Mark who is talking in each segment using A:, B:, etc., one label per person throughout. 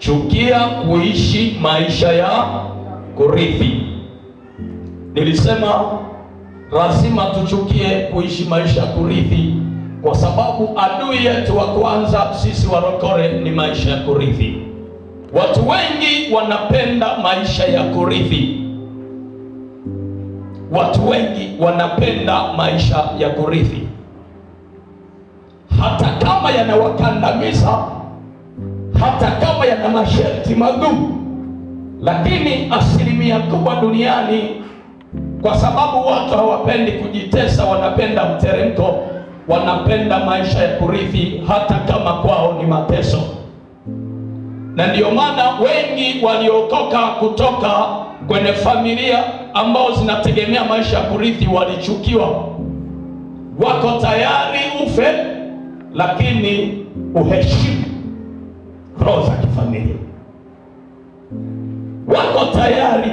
A: chukia kuishi maisha ya kurithi. Nilisema lazima tuchukie kuishi maisha ya kurithi, kwa sababu adui yetu wa kwanza sisi warokore ni maisha ya kurithi. Watu wengi wanapenda maisha ya kurithi. Watu wengi wanapenda maisha ya kurithi, hata kama yanawakandamiza, hata kama yana masharti magumu. Lakini asilimia kubwa duniani, kwa sababu watu hawapendi kujitesa, wanapenda mteremko, wanapenda maisha ya kurithi hata kama kwao ni mateso. Na ndiyo maana wengi waliokoka kutoka kwenye familia ambao zinategemea maisha ya kurithi walichukiwa. Wako tayari ufe, lakini uheshimu roho za kifamilia. Wako tayari,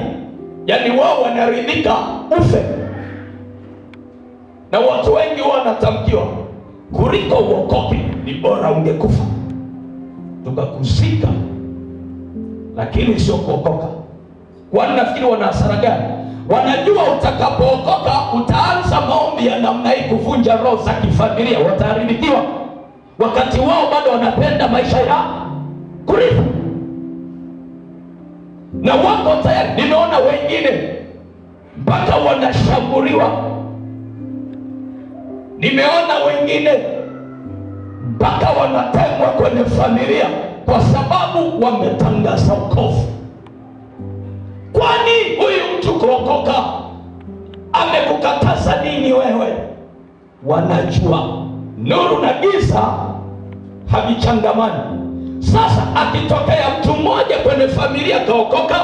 A: yani wao wanaridhika ufe. Na watu wengi wanatamkiwa, kuliko uokoke ni bora ungekufa tukakuzika, lakini sio kuokoka. Kwani nafikiri wana hasara gani? Wanajua utakapookoka utaanza maombi ya namna hii kuvunja roho za kifamilia, wataharibikiwa, wakati wao bado wanapenda maisha ya kurithi. Na wako tayari, nimeona wengine mpaka wanashambuliwa, nimeona wengine mpaka wanatemwa kwenye familia kwa sababu wametangaza wokovu. Kwani huyu mtu kuokoka amekukataza nini wewe? Wanajua nuru na giza havichangamani. Sasa akitokea mtu mmoja kwenye familia kaokoka,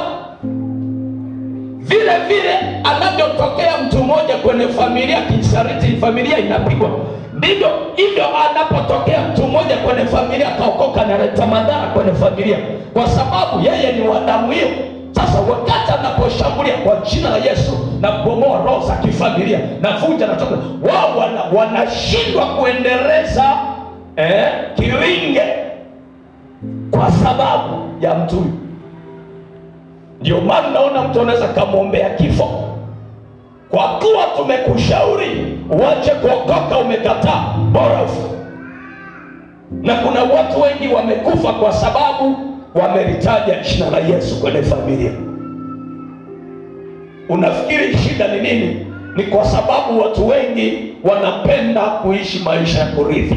A: vile vile anavyotokea mtu mmoja kwenye familia kishariti, familia inapigwa, ndivyo hivyo anapotokea mtu mmoja kwenye familia kaokoka, analeta madhara kwenye familia, kwa sababu yeye ni wa damu hiyo. Sasa wakati anaposhambulia kwa jina la Yesu na kubomoa roho za kifamilia na vunja na toka, wao wanashindwa kuendeleza kilinge kwa sababu ya mtu huyu. Ndio maana naona mtu anaweza kamwombea kifo, kwa kuwa tumekushauri uache kuokoka, umekataa, bora ufe. Na kuna watu wengi wamekufa kwa sababu wamelitaja jina la Yesu kwenye familia. Unafikiri shida ni nini? Ni kwa sababu watu wengi wanapenda kuishi maisha ya kurithi.